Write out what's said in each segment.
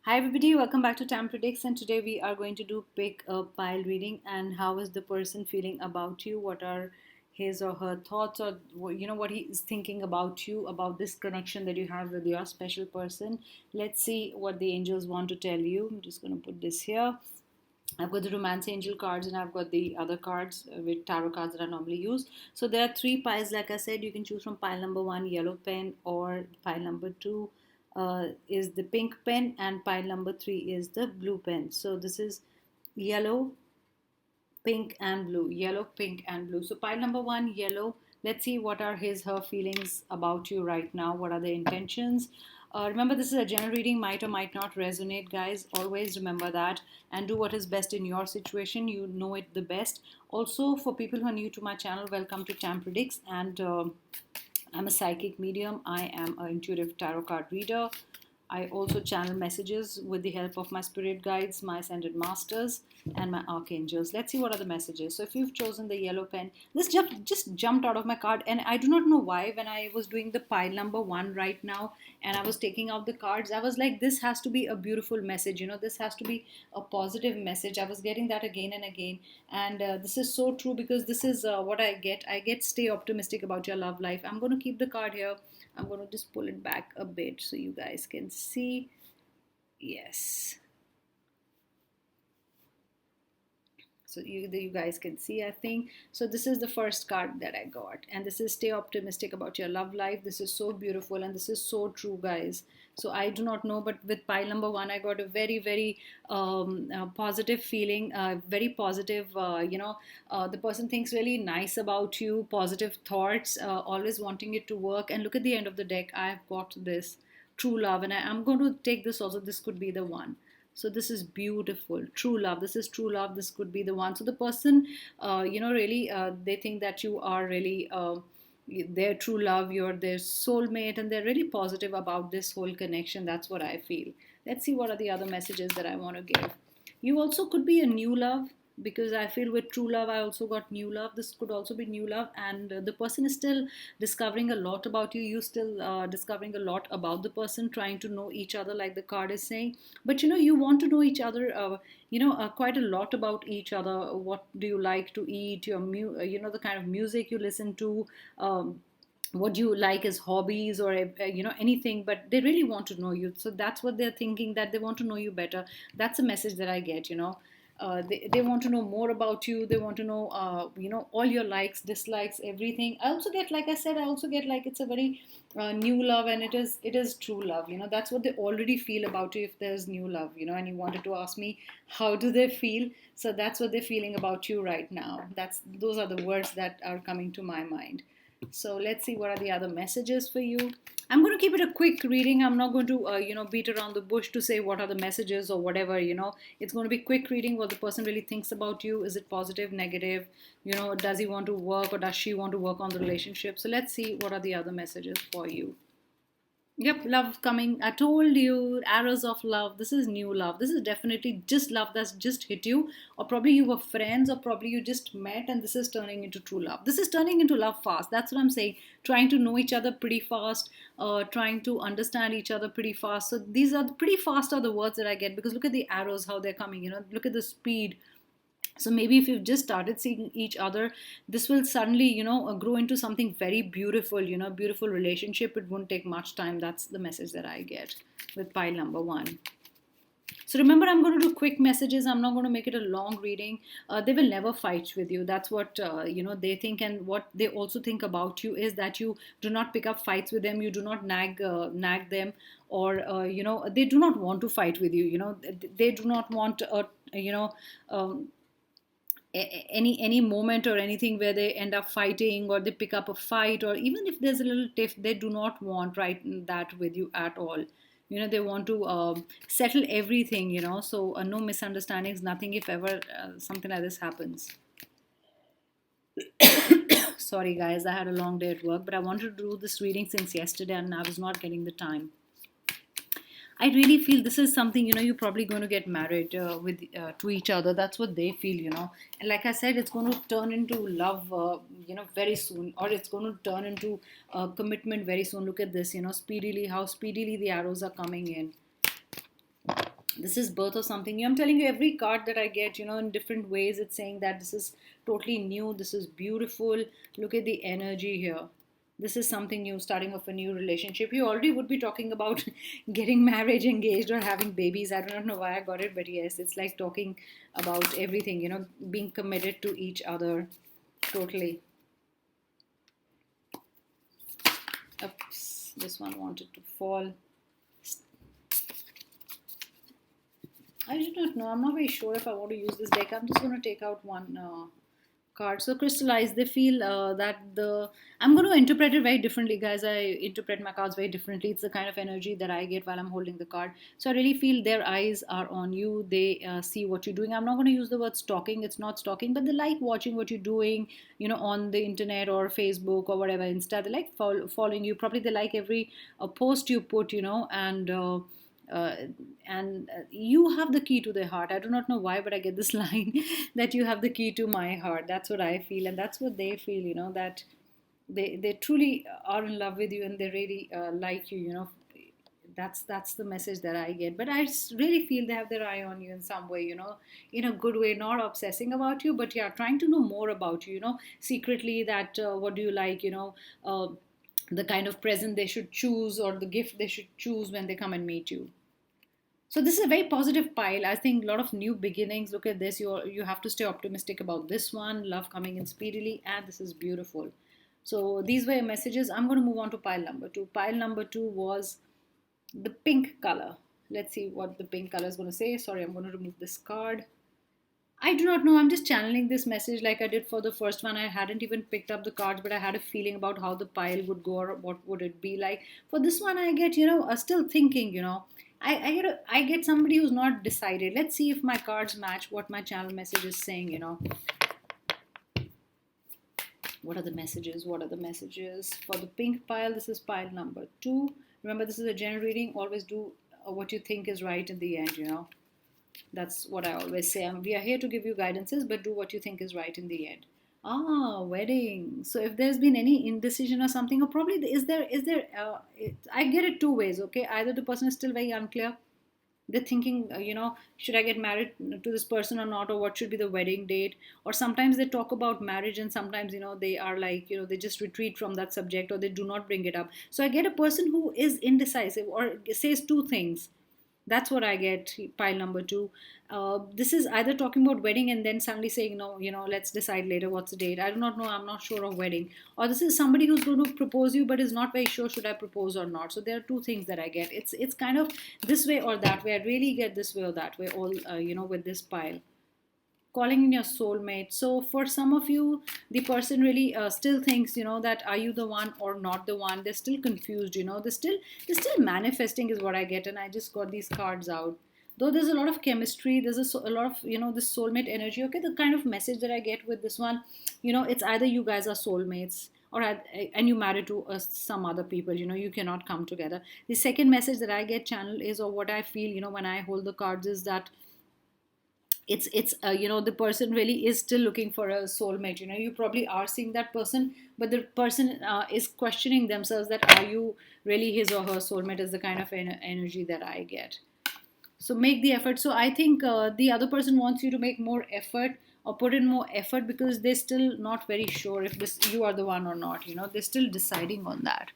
Hi everybody, welcome back to Tam Predicts, and today we are going to do pick a pile reading. And how is the person feeling about you? What are his or her thoughts, or what he is thinking about you, about this connection that you have with your special person. Let's see what the angels want to tell you. I'm just going to put this here. I've got the romance angel cards and I've got the other cards with tarot cards that I normally use. So there are three piles, like I said. You can choose from pile number one, yellow pen, or pile number two is the pink pen, and pile number three is the blue pen. So this is yellow, pink, and blue. Yellow, pink, and blue. So pile number one, yellow. Let's see what are her feelings about you right now. What are the intentions? Remember, this is a general reading, might or might not resonate, guys. Always remember that, and do what is best in your situation. You know it the best. Also, for people who are new to my channel, welcome to Tam Predicts, and I'm a psychic medium. I am an intuitive tarot card reader. I also channel messages with the help of my spirit guides, my ascended masters, and my archangels. Let's see what are the messages. So if you've chosen the yellow pen, this just jumped out of my card, and I do not know why. When I was doing the pile number one right now, and I was taking out the cards, I was like, this has to be a beautiful message. This has to be a positive message. I was getting that again and again, and this is so true, because this is what I get. I get stay optimistic about your love life. I'm going to keep the card here. I'm going to just pull it back a bit so you guys can see. Yes. So you guys can see, I think. So this is the first card that I got. And this is stay optimistic about your love life. This is so beautiful and this is so true, guys. So I do not know, but with pile number one, I got a very, very positive feeling, very positive, the person thinks really nice about you, positive thoughts, always wanting it to work. And look at the end of the deck. I've got this true love, and I'm going to take this also. This could be the one. So this is beautiful. True love. This is true love. This could be the one. So the person, really, they think that you are really their true love, you're their soulmate, and they're really positive about this whole connection. That's what I feel. Let's see what are the other messages that I want to give. You also could be a new love, because I feel with true love, I also got new love. This could also be new love, and the person is still discovering a lot about you. You still discovering a lot about the person, trying to know each other, like the card is saying. But you want to know each other. Quite a lot about each other. What do you like to eat? The kind of music you listen to. What you like as hobbies, or anything, but they really want to know you. So that's what they're thinking, that they want to know you better. That's a message that I get. They want to know more about you. They want to know all your likes, dislikes, everything. I also get, like I said, I also get like it's a very new love, and it is true love. That's what they already feel about you, if there's new love. And you wanted to ask me, how do they feel? So that's what they're feeling about you right now. Those are the words that are coming to my mind. So let's see what are the other messages for you. I'm going to keep it a quick reading. I'm not going to, beat around the bush to say what are the messages or whatever. It's going to be quick reading. What the person really thinks about you. Is it positive, negative? Does he want to work, or does she want to work on the relationship? So let's see what are the other messages for you. Yep, love coming. I told you, arrows of love. This is new love. This is definitely just love that's just hit you. Or probably you were friends, or probably you just met, and this is turning into true love. This is turning into love fast. That's what I'm saying. Trying to know each other pretty fast, trying to understand each other pretty fast. So these are pretty fast are the words that I get, because look at the arrows, how they're coming. Look at the speed. So maybe if you've just started seeing each other, this will suddenly grow into something very beautiful. Beautiful relationship. It won't take much time. That's the message that I get with pile number one. So remember, I'm going to do quick messages. I'm not going to make it a long reading. They will never fight with you. That's what they think, and what they also think about you is that you do not pick up fights with them. You do not nag them, or they do not want to fight with you. They do not want any moment or anything where they end up fighting, or they pick up a fight, or even if there's a little tiff, they do not want right that with you at all. They want to settle everything. So no misunderstandings, nothing, if ever something like this happens. Sorry guys, I had a long day at work, but I wanted to do this reading since yesterday, and I was not getting the time. I really feel this is something, you're probably going to get married with to each other. That's what they feel. And like I said, it's going to turn into love, very soon, or it's going to turn into commitment very soon. Look at this, speedily, how speedily the arrows are coming in. This is birth of something new. I'm telling you, every card that I get, in different ways, it's saying that this is totally new, this is beautiful. Look at the energy here. This is something new, starting of a new relationship. You already would be talking about getting married, engaged, or having babies. I do not know why I got it, but yes, it's like talking about everything, being committed to each other totally. Oops, this one wanted to fall. I do not know. I'm not very sure if I want to use this deck. I'm just going to take out one card. So crystallize. They feel that I'm going to interpret it very differently, guys. I interpret my cards very differently. It's the kind of energy that I get while I'm holding the card. So I really feel their eyes are on you. They see what you're doing. I'm not going to use the word stalking. It's not stalking, but they like watching what you're doing, on the internet or Facebook or whatever, Insta. They like following you. Probably they like every post you put, uh, and you have the key to their heart. I do not know why, but I get this line that you have the key to my heart. That's what I feel, and that's what they feel. That they truly are in love with you, and they really like you. That's the message that I get. But I really feel they have their eye on you in some way. In a good way, not obsessing about you, but yeah, trying to know more about you. Secretly that what do you like? The kind of present they should choose or the gift they should choose when they come and meet you. So this is a very positive pile. I think a lot of new beginnings. Look at this. You have to stay optimistic about this one. Love coming in speedily, and this is beautiful. So these were your messages. I'm going to move on to pile number two. Pile number two was the pink color. Let's see what the pink color is going to say. Sorry, I'm going to remove this card. I do not know. I'm just channeling this message like I did for the first one. I hadn't even picked up the cards, but I had a feeling about how the pile would go or what would it be like. For this one, I get, still thinking, I get somebody who's not decided. Let's see if my cards match what my channel message is saying. What are the messages? What are the messages? For the pink pile, this is pile number two. Remember, this is a general reading. Always do what you think is right in the end. That's what I always say. We are here to give you guidances, but do what you think is right in the end. Wedding. So if there's been any indecision or something, or probably I get it two ways, okay? Either the person is still very unclear. They're thinking, should I get married to this person or not, or what should be the wedding date? Or sometimes they talk about marriage, and sometimes, they are like, they just retreat from that subject, or they do not bring it up. So I get a person who is indecisive or says two things. That's what I get, pile number two. This is either talking about wedding and then suddenly saying, no, let's decide later what's the date. I do not know. I'm not sure of wedding. Or this is somebody who's going to propose you but is not very sure should I propose or not. So there are two things that I get. It's kind of this way or that way. I really get this way or that way, all, with this pile. Calling in your soulmate. So for some of you, the person really still thinks, that are you the one or not the one? They're still confused. They're still manifesting is what I get, and I just got these cards out. Though there's a lot of chemistry, there's a lot of this soulmate energy. Okay, the kind of message that I get with this one, it's either you guys are soulmates, and you married to some other people. You cannot come together. The second message that I get channel is, or what I feel, when I hold the cards, is that it's the person really is still looking for a soulmate. You probably are seeing that person, but the person is questioning themselves that are you really his or her soulmate, is the kind of energy that I get. So make the effort. So I think the other person wants you to make more effort or put in more effort, because they're still not very sure if this you are the one or not. They're still deciding on that.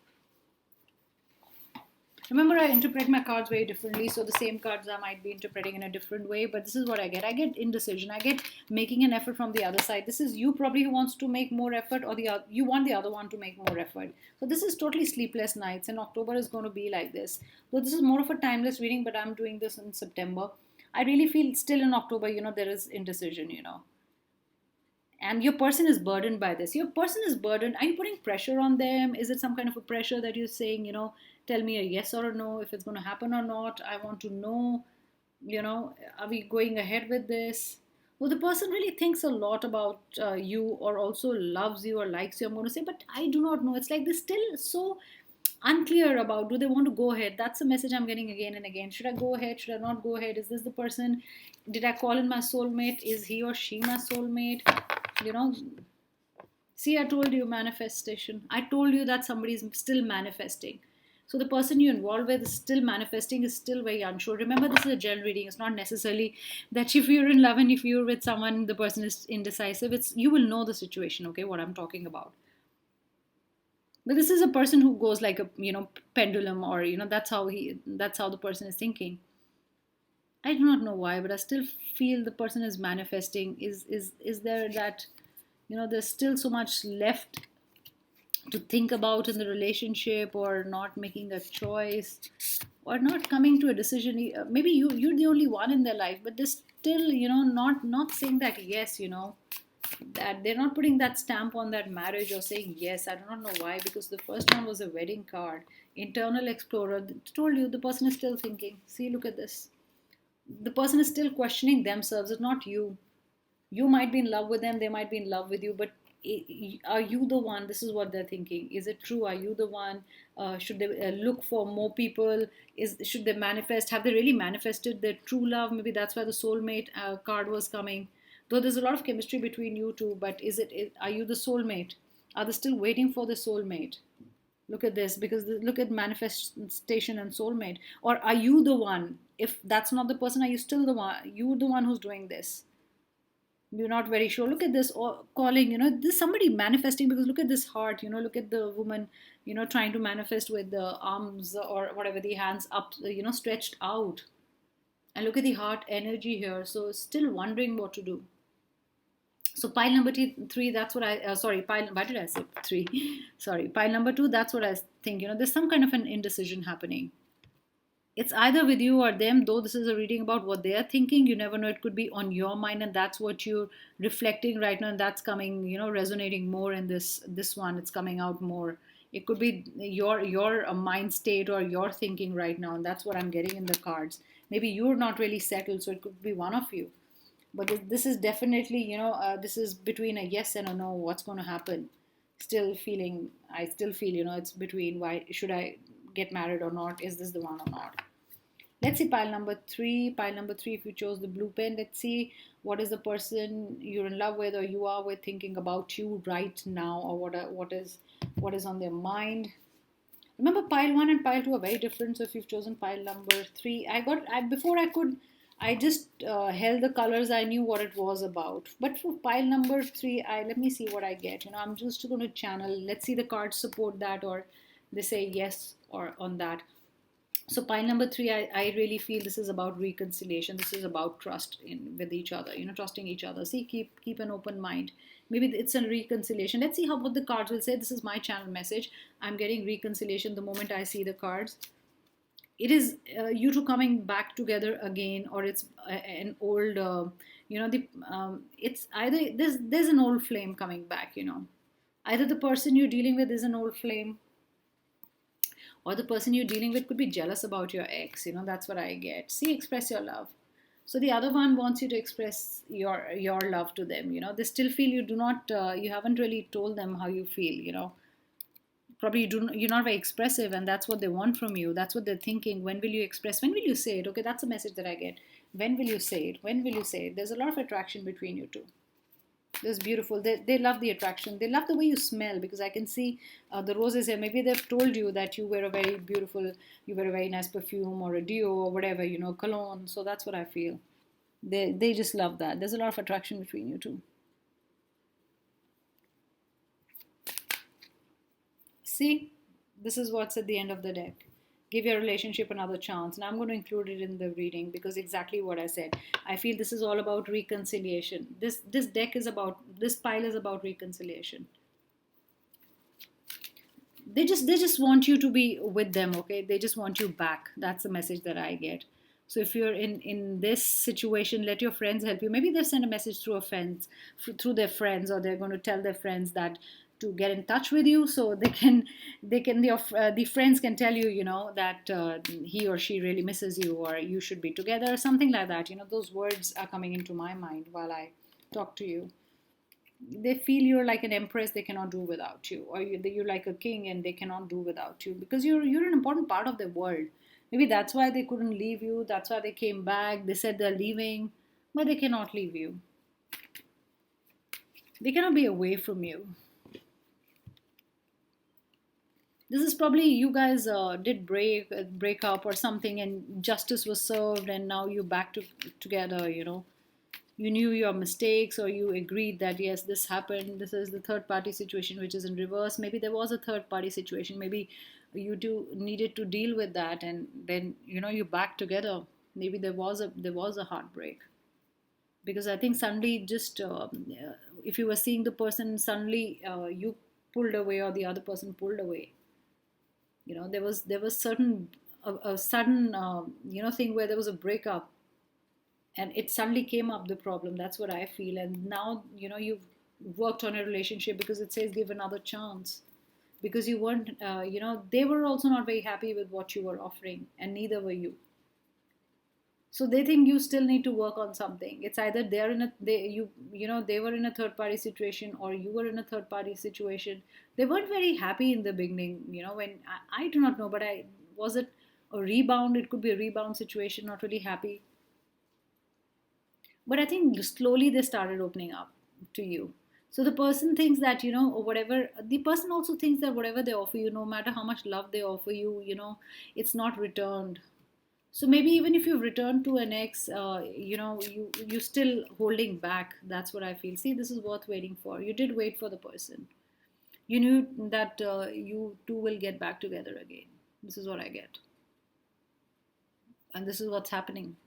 Remember, I interpret my cards very differently, so the same cards I might be interpreting in a different way, but this is what I get. I get indecision. I get making an effort from the other side. This is you probably who wants to make more effort, or you want the other one to make more effort. So this is totally sleepless nights, and October is going to be like this. So this is more of a timeless reading, but I'm doing this in September. I really feel still in October, there is indecision. And your person is burdened by this. Your person is burdened. Are you putting pressure on them? Is it some kind of a pressure that you're saying, tell me a yes or a no, if it's going to happen or not? I want to know, are we going ahead with this? Well, the person really thinks a lot about you, or also loves you or likes you, I'm going to say, but I do not know. It's like they're still so unclear about, do they want to go ahead? That's the message I'm getting again and again. Should I go ahead? Should I not go ahead? Is this the person? Did I call in my soulmate? Is he or she my soulmate? See, I told you manifestation. I told you that somebody is still manifesting. So the person you involved with is still manifesting, is still very unsure. Remember, this is a general reading. It's not necessarily that if you're in love and if you're with someone, the person is indecisive. It's, you will know the situation, okay, what I'm talking about. But this is a person who goes like a, pendulum, or, that's how the person is thinking. I do not know why, but I still feel the person is manifesting. Is there that, there's still so much left to think about in the relationship, or not making a choice, or not coming to a decision. Maybe you're the only one in their life, but they're still, not saying that yes, that they're not putting that stamp on that marriage or saying yes. I do not know why, because the first one was a wedding card. Internal explorer, told you the person is still thinking. See, look at this. The person is still questioning themselves. It's not you. You might be in love with them, they might be in love with you, but are you the one? This is what they're thinking. Is it true? Are you the one? Should they look for more people? Should they manifest? Have they really manifested their true love? Maybe that's why the soulmate card was coming. Though there's a lot of chemistry between you two, but are you the soulmate? Are they still waiting for the soulmate? Look at this, because look at manifestation and soulmate. Or are you the one? If that's not the person, are you still the one? You're the one who's doing this. You're not very sure. Look at this, calling, this somebody manifesting, because look at this heart, look at the woman, trying to manifest with the arms or whatever, the hands up, stretched out. And look at the heart energy here. So still wondering what to do. So pile number three, that's what pile, why did I say three? Sorry, pile number two, that's what I think. There's some kind of an indecision happening. It's either with you or them, though this is a reading about what they're thinking. You never know, it could be on your mind, and that's what you're reflecting right now, and that's coming, resonating more in this one. It's coming out more. It could be your mind state or your thinking right now, and that's what I'm getting in the cards. Maybe you're not really settled, so it could be one of you. But this is definitely, this is between a yes and a no. What's going to happen? I still feel, it's between, why should I get married or not? Is this the one or not? Let's see pile number three. Pile number three, if you chose the blue pen, let's see what is the person you're in love with or you are with thinking about you right now, or what is on their mind. Remember, pile one and pile two are very different. So if you've chosen pile number three, I just held the colors. I knew what it was about. But for pile number three, let me see what I get. I'm just going to channel. Let's see the cards support that, or they say yes or on that. So pile number three, I really feel this is about reconciliation. This is about trust with each other. Trusting each other. See, keep an open mind. Maybe it's a reconciliation. Let's see what the cards will say. This is my channel message. I'm getting reconciliation the moment I see the cards. It is you two coming back together again, or it's an old, it's either there's an old flame coming back. Either the person you're dealing with is an old flame, or the person you're dealing with could be jealous about your ex. That's what I get. See, express your love. So the other one wants you to express your love to them. They still feel you haven't really told them how you feel. Probably you're not very expressive, and that's what they want from you. That's what they're thinking. When will you express? When will you say it? Okay, that's a message that I get. When will you say it? When will you say it? There's a lot of attraction between you two. That's beautiful. They love the attraction. They love the way you smell, because I can see the roses here. Maybe they've told you that you wear a very beautiful, you wear a very nice perfume or a deo or whatever, cologne. So that's what I feel. They just love that. There's a lot of attraction between you two. See, this is what's at the end of the deck. Give your relationship another chance. And I'm going to include it in the reading, because exactly what I said. I feel this is all about reconciliation. This pile is about reconciliation. They just want you to be with them, okay? They just want you back. That's the message that I get. So if you're in this situation, let your friends help you. Maybe they've sent a message through their friends, or they're going to tell their friends that to get in touch with you, so the friends can tell you, that he or she really misses you, or you should be together, something like that. Those words are coming into my mind while I talk to you. They feel you're like an empress, they cannot do without you, or you're like a king and they cannot do without you, because you're an important part of their world. Maybe that's why they couldn't leave you. That's why they came back. They said they're leaving, but they cannot leave you. They cannot be away from you. This is probably you guys did break up or something, and justice was served, and now you're back together. You knew your mistakes, or you agreed that yes, this happened. This is the third party situation, which is in reverse. Maybe there was a third party situation. Maybe you two needed to deal with that, and then you're back together. Maybe there was a heartbreak, because I think suddenly just if you were seeing the person, suddenly you pulled away or the other person pulled away. There was certain a sudden thing where there was a breakup, and it suddenly came up, the problem. That's what I feel. And now you've worked on a relationship, because it says give another chance, because you weren't they were also not very happy with what you were offering, and neither were you. So they think you still need to work on something. It's either they're in a they were in a third party situation, or you were in a third party situation. They weren't very happy in the beginning, when I do not know, but I was it a rebound. It could be a rebound situation, not really happy. But I think slowly they started opening up to you. So the person thinks that, or whatever, the person also thinks that whatever they offer you, no matter how much love they offer you, it's not returned. So maybe even if you've returned to an ex, you still holding back. That's what I feel. See, this is worth waiting for. You did wait for the person. You knew that you two will get back together again. This is what I get, and this is what's happening.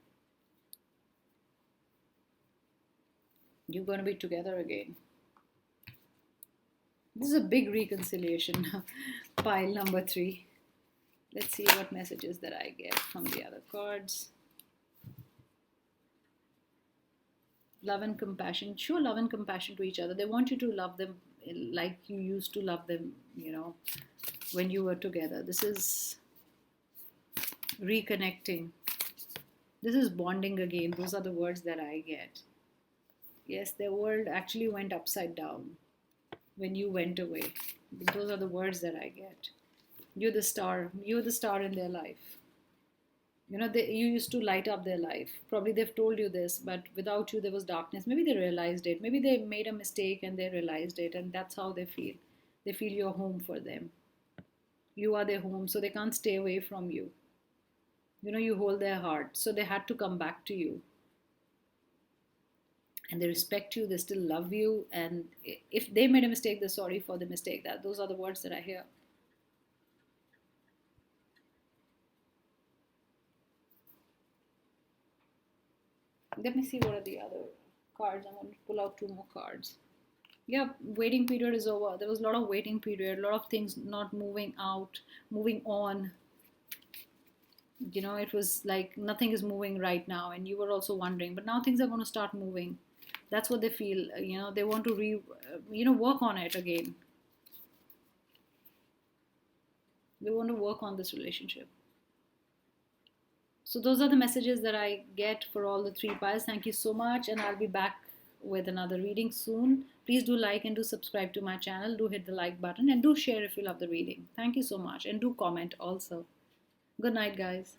You're going to be together again. This is a big reconciliation. Pile number 3. Let's see what messages that I get from the other cards. Love and compassion. Show love and compassion to each other. They want you to love them like you used to love them, when you were together. This is reconnecting. This is bonding again. Those are the words that I get. Yes, their world actually went upside down when you went away. Those are the words that I get. You're the star. You're the star in their life. You used to light up their life. Probably they've told you this, but without you there was darkness. Maybe they realized it. Maybe they made a mistake and they realized it, and that's how they feel. They feel you're home for them. You are their home, so they can't stay away from you. You hold their heart, so they had to come back to you. And they respect you, they still love you, and if they made a mistake, they're sorry for the mistake. Those are the words that I hear. Let me see what are the other cards. I'm going to pull out 2 more cards. Yeah, waiting period is over. There was a lot of waiting period, a lot of things not moving on. It was like nothing is moving right now, and you were also wondering, but now things are going to start moving. That's what they feel. They want to work on it again. They want to work on this relationship. So those are the messages that I get for all the 3 piles. Thank you so much, and I'll be back with another reading soon. Please do like and do subscribe to my channel. Do hit the like button, and do share if you love the reading. Thank you so much, and do comment also. Good night, guys.